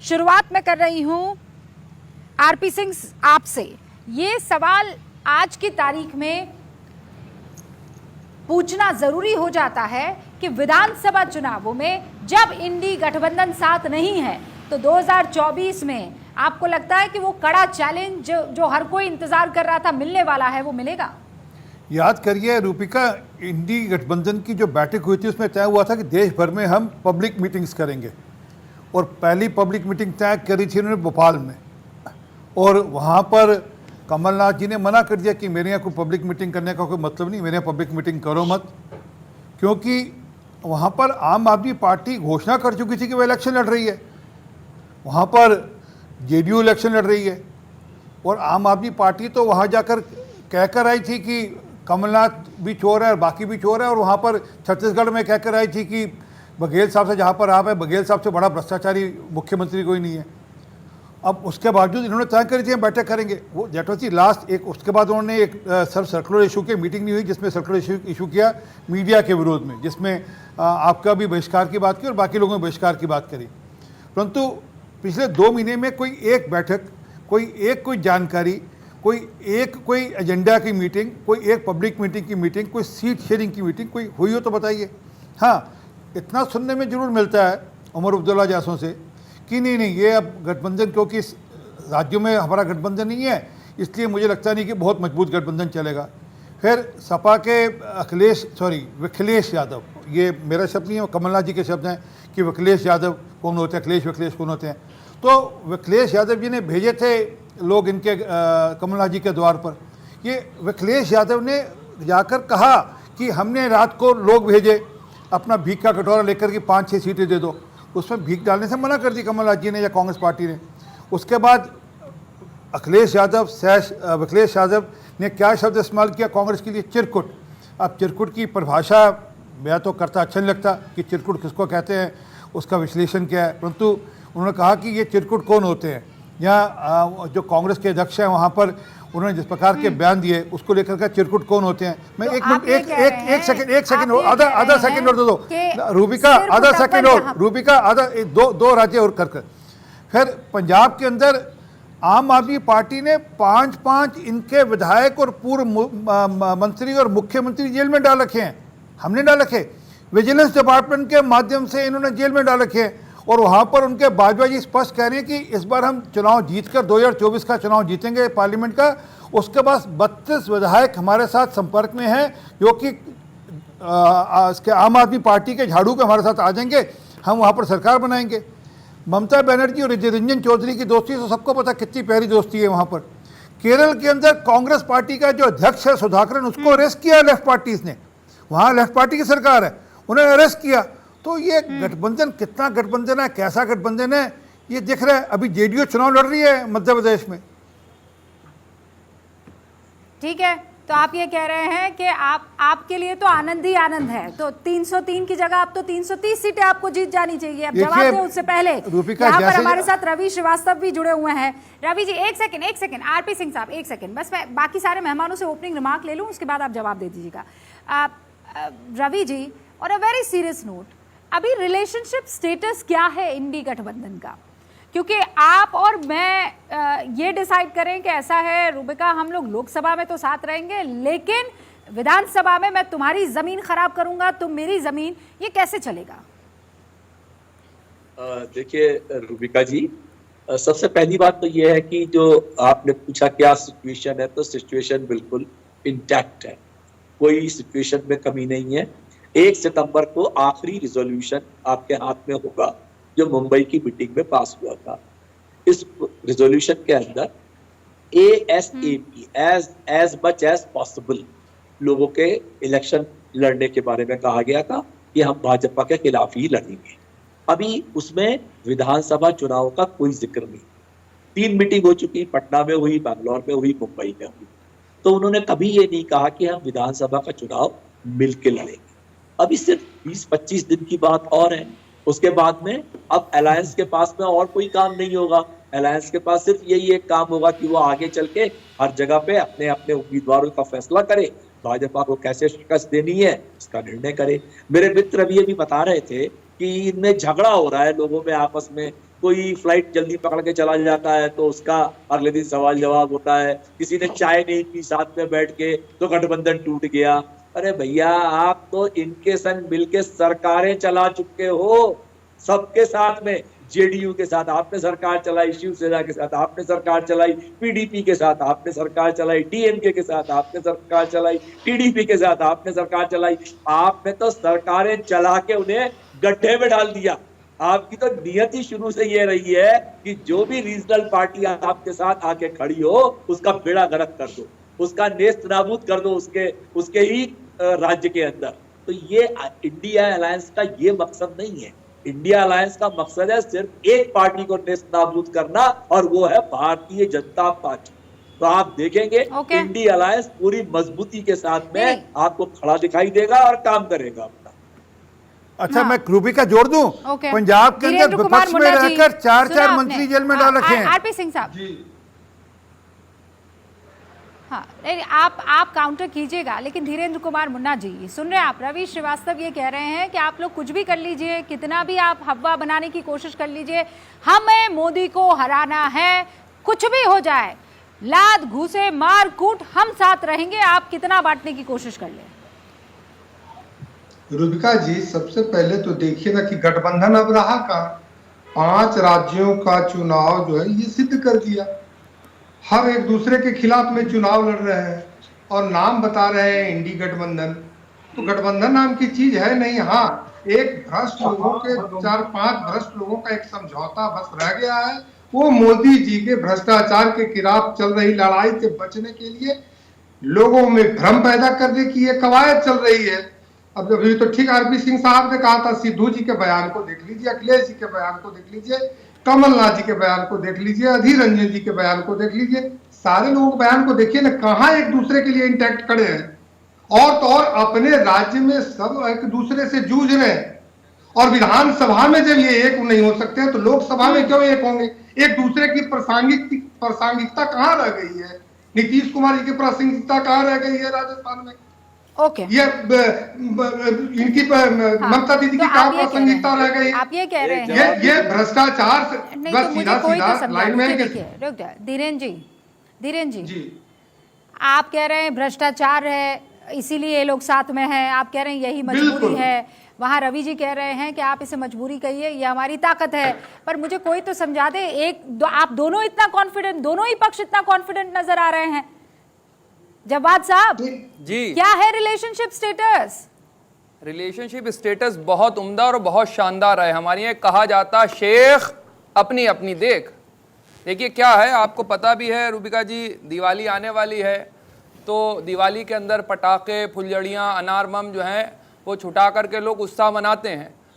शुरुआत मैं कर रही हूं आरपी सिंह आपसे। ये सवाल आज की तारीख में पूछना जरूरी हो जाता है कि विधानसभा चुनावों में जब इंडी गठबंधन साथ नहीं है तो 2024 में आपको लगता है कि वो कड़ा चैलेंज जो हर कोई इंतजार कर रहा था मिलने वाला है वो मिलेगा? याद करिए रूपिका, इंडी गठबंधन की जो बैठक हुई थी उसमें तय हुआ था कि देश भर में हम पब्लिक मीटिंग्स करेंगे और पहली पब्लिक मीटिंग तय करी थी उन्होंने भोपाल में, और वहाँ पर कमलनाथ जी ने मना कर दिया कि मेरे यहाँ कोई पब्लिक मीटिंग करने का कोई मतलब नहीं, मेरे यहाँ पब्लिक मीटिंग करो मत, क्योंकि वहाँ पर आम आदमी पार्टी घोषणा कर चुकी थी कि वो इलेक्शन लड़ रही है, वहाँ पर जेडीयू इलेक्शन लड़ रही है, और आम आदमी पार्टी तो वहाँ जाकर कहकर आई थी कि कमलनाथ भी चोर है और बाकी भी चोर है, और वहाँ पर छत्तीसगढ़ में कहकर आई थी कि बघेल साहब से जहाँ पर आप है, बघेल साहब से बड़ा भ्रष्टाचारी मुख्यमंत्री कोई नहीं है। अब उसके बावजूद इन्होंने तय करी थी हम बैठक करेंगे, वो दैट वाज दी लास्ट। एक उसके बाद उन्होंने एक सर्कुलर इशू की मीटिंग नहीं हुई जिसमें सर्कुलर इशू किया मीडिया के विरोध में, जिसमें आपका भी बहिष्कार की बात की और बाकी लोगों ने बहिष्कार की बात करी। परंतु पिछले 2 महीने में कोई एक बैठक, कोई जानकारी, कोई एजेंडा की मीटिंग, कोई एक पब्लिक मीटिंग की मीटिंग, कोई सीट शेयरिंग की मीटिंग कोई हुई हो तो बताइए। हाँ, इतना सुनने में जरूर मिलता है उमर अब्दुल्ला जैसों से कि नहीं ये अब गठबंधन, क्योंकि राज्यों में हमारा गठबंधन नहीं है इसलिए मुझे लगता नहीं कि बहुत मजबूत गठबंधन चलेगा। फिर सपा के विखिलेश यादव, ये मेरा शब्द नहीं है, कमलनाथ जी के शब्द हैं कि विखिलेश यादव कौन होते हैं, अखिलेश कौन होते हैं, तो विखिलेश यादव जी ने भेजे थे लोग इनके कमलनाथ जी के द्वार पर। ये विखिलेश यादव ने जाकर कहा कि हमने रात को लोग भेजे अपना भीख का कटोरा लेकर के 5-6 सीटें दे दो, उसमें भीख डालने से मना कर दी कमलनाथ जी ने या कांग्रेस पार्टी ने। उसके बाद विखिलेश यादव ने क्या शब्द इस्तेमाल किया कांग्रेस के लिए? चिरकुट। अब चिरकुट की परिभाषा मैं तो करता अच्छा नहीं लगता कि चिरकुट किसको कहते हैं, उसका विश्लेषण क्या है, परंतु उन्होंने कहा कि ये चिरकुट कौन होते हैं, या जो कांग्रेस के अध्यक्ष हैं वहाँ पर उन्होंने जिस प्रकार के बयान दिए उसको लेकर के चिरकुट कौन होते हैं। मैं एक सेकंड आधा सेकंड और दो रूबिका, आधा सेकंड और रूबिका, दो राज्य और कर फिर पंजाब के अंदर आम आदमी पार्टी ने 5 इनके विधायक और पूर्व मंत्री और मुख्यमंत्री जेल में डाल रखे हैं, हमने डाल रखे, विजिलेंस डिपार्टमेंट के माध्यम से इन्होंने जेल में डाल रखे हैं, और वहाँ पर उनके बाजवा जी स्पष्ट कह रहे हैं कि इस बार हम चुनाव जीतकर 2024 का चुनाव जीतेंगे पार्लियामेंट का। उसके बाद 32 विधायक हमारे साथ संपर्क में हैं जो कि इसके आम आदमी पार्टी के झाड़ू के हमारे साथ आ जाएंगे, हम वहाँ पर सरकार बनाएंगे। ममता बनर्जी और रंजन चौधरी की दोस्ती तो सबको पता कितनी प्यारी दोस्ती है वहाँ पर। केरल के अंदर कांग्रेस पार्टी का जो अध्यक्ष है सुधाकरन, उसको अरेस्ट किया लेफ्ट पार्टीज ने, वहाँ लेफ्ट पार्टी की सरकार है, उन्हें अरेस्ट किया। तो ये गठबंधन कितना गठबंधन है, कैसा गठबंधन है, ये दिख रहा है। अभी जेडीयू चुनाव लड़ रही है मध्य प्रदेश में। ठीक है, तो आप ये कह रहे हैं कि आपके लिए तो आनंद ही आनंद है, तो 303 की जगह अब तो 330 सीटें आपको जीत जानी चाहिए। अब जवाब दें उससे पहले यहाँ पर हमारे साथ रवि श्रीवास्तव भी जुड़े हुए हैं। रवि जी एक सेकंड, आरपी सिंह साहब एक सेकंड, बस मैं बाकी सारे मेहमानों से ओपनिंग रिमार्क ले लूँ, उसके बाद आप जवाब दे दीजिएगा। रवि जी, और अ वेरी सीरियस नोट, अभी रिलेशनशिप स्टेटस क्या है इंडी गठबंधन का? क्योंकि आप और मैं ये डिसाइड करें कि ऐसा है रूबिका, हम लोग लोकसभा में तो साथ रहेंगे लेकिन विधानसभा में मैं तुम्हारी जमीन खराब करूंगा, तुम मेरी जमीन, ये कैसे चलेगा? देखिए रूबिका जी, सबसे पहली बात तो ये है कि जो आपने पूछा क्या सिचुएशन है, तो सिचुएशन बिल्कुल इंटैक्ट है, कोई सिचुएशन में कमी नहीं है। 1 सितंबर को आखिरी रिजोल्यूशन आपके हाथ में होगा जो मुंबई की मीटिंग में पास हुआ था। इस रिजोल्यूशन के अंदर ASAP as much as possible लोगों के इलेक्शन लड़ने के बारे में कहा गया था कि हम भाजपा के खिलाफ ही लड़ेंगे। अभी उसमें विधानसभा चुनाव का कोई जिक्र नहीं। 3 मीटिंग हो चुकी, पटना में हुई, बैंगलोर में हुई, मुंबई में हुई, तो उन्होंने कभी ये नहीं कहा कि हम विधानसभा का चुनाव मिलकर लड़ेंगे। अभी सिर्फ 20-25 दिन की बात और है, उसके बाद में अब अलायंस के पास में और कोई काम नहीं होगा। अलायंस के पास सिर्फ यही एक काम होगा कि वो आगे चल के हर जगह पे अपने अपने उम्मीदवारों का फैसला करे, भाजपा को कैसे शिकस्त देनी है इसका निर्णय करे। मेरे मित्र अभी ये भी बता रहे थे कि इनमें झगड़ा हो रहा है लोगों में आपस में कोई फ्लाइट जल्दी पकड़ के चला जाता है तो उसका अगले दिन सवाल जवाब होता है, किसी ने चाय नहीं पी साथ में बैठ के तो गठबंधन टूट गया। अरे भैया, आप तो इनके संग मिलके सरकारें चला चुके हो, सबके साथ में। जेडीयू के साथ आपने सरकार चलाई, शिवसेना के साथ आपने सरकार चलाई, पीडीपी के साथ आपने सरकार चलाई, डीएमके के साथ आपने सरकार चलाई, टीडीपी के साथ आपने सरकार चलाई। आपने तो सरकारें चला के उन्हें गड्ढे में डाल दिया। आपकी तो नियत ही शुरू से ये रही है कि जो भी रीजनल पार्टी आपके साथ आके खड़ी हो उसका बेड़ा गर्क कर दो, उसका नेस्त नाबूद कर दो उसके ही राज्य के अंदर। तो ये इंडिया अलायंस का ये मकसद नहीं है। इंडिया अलायंस का मकसद है सिर्फ एक पार्टी को नेस्त नाबूद करना, और वो है भारतीय जनता पार्टी। तो आप देखेंगे इंडिया अलायंस पूरी मजबूती के साथ में आपको खड़ा दिखाई देगा और काम करेगा अपना। अच्छा, मैं रूबिका जोड़ दूं, पंजाब के अंदर विपक्ष में रहकर 4 मंत्री जेल में डाल रखे हैं। आरपी सिंह साहब, हाँ, आप काउंटर कीजिएगा, लेकिन धीरेन्द्र कुमार मुन्ना जी सुन रहे हैं आप? रवि श्रीवास्तव ये कह रहे हैं कि आप लोग कुछ भी कर लीजिए, कितना भी आप हवा बनाने की कोशिश कर लीजिए, हमें मोदी को हराना है, कुछ भी हो जाए, लात घूसे मार कूट, हम साथ रहेंगे, आप कितना बांटने की कोशिश कर लें। रूबिका जी, सबसे पहले तो देखिए ना कि गठबंधन अब रहा कहाँ। 5 राज्यों का चुनाव जो है ये सिद्ध कर दिया, हर एक दूसरे के खिलाफ में चुनाव लड़ रहे हैं और नाम बता रहे हैं इंडी गठबंधन। तो गठबंधन नाम की चीज है नहीं। हाँ, एक भ्रष्ट लोगों के 4-5 भ्रष्ट लोगों का एक समझौता बस रह गया है, वो मोदी जी के भ्रष्टाचार के खिलाफ चल रही लड़ाई से बचने के लिए लोगों में भ्रम पैदा करने की ये कवायद चल रही है। अब अभी तो ठीक आरपी सिंह साहब ने कहा था, सिद्धू जी के बयान को देख लीजिए, अखिलेश जी के बयान को देख लीजिए, कमलनाथ जी के बयान को देख लीजिए, अधीर रंजन जी के बयान को देख लीजिए, सारे लोगों के बयान को देखिए ना, कहाँ एक दूसरे के लिए इंटैक्ट खड़े हैं। और तो और अपने राज्य में सब एक दूसरे से जूझ रहे हैं, और विधानसभा में जब ये एक नहीं हो सकते हैं तो लोकसभा में क्यों एक होंगे? एक दूसरे की प्रासंगिकता कहाँ रह गई है? नीतीश कुमार जी की प्रासंगिकता कहाँ रह गई है राजस्थान में? ये इनकी ममता दीदी की कहाँ प्रासंगिकता रह गई? आप ये कह रहे हैं ये भ्रष्टाचार से बस सीधा लाइन में। धीरेन्द्र जी, आप कह रहे हैं भ्रष्टाचार है इसीलिए ये लोग साथ में हैं, आप कह रहे हैं यही मजबूरी है। वहाँ रवि जी कह रहे हैं कि आप इसे मजबूरी कहिए, ये हमारी ताकत है। पर मुझे कोई तो समझा दे, आप दोनों इतना कॉन्फिडेंट, दोनों ही पक्ष इतना कॉन्फिडेंट नजर आ रहे हैं। जवाद साहब जी, क्या है रिलेशनशिप स्टेटस? रिलेशनशिप स्टेटस बहुत उम्दा और बहुत शानदार है। हमारे यहाँ कहा जाता शेख अपनी अपनी देख। देखिए क्या है, आपको पता भी है रूबिका जी, दिवाली आने वाली है, तो दिवाली के अंदर पटाखे, फुलझड़ियाँ, अनार बम जो हैं वो छुटा करके लोग उत्साह मनाते हैं।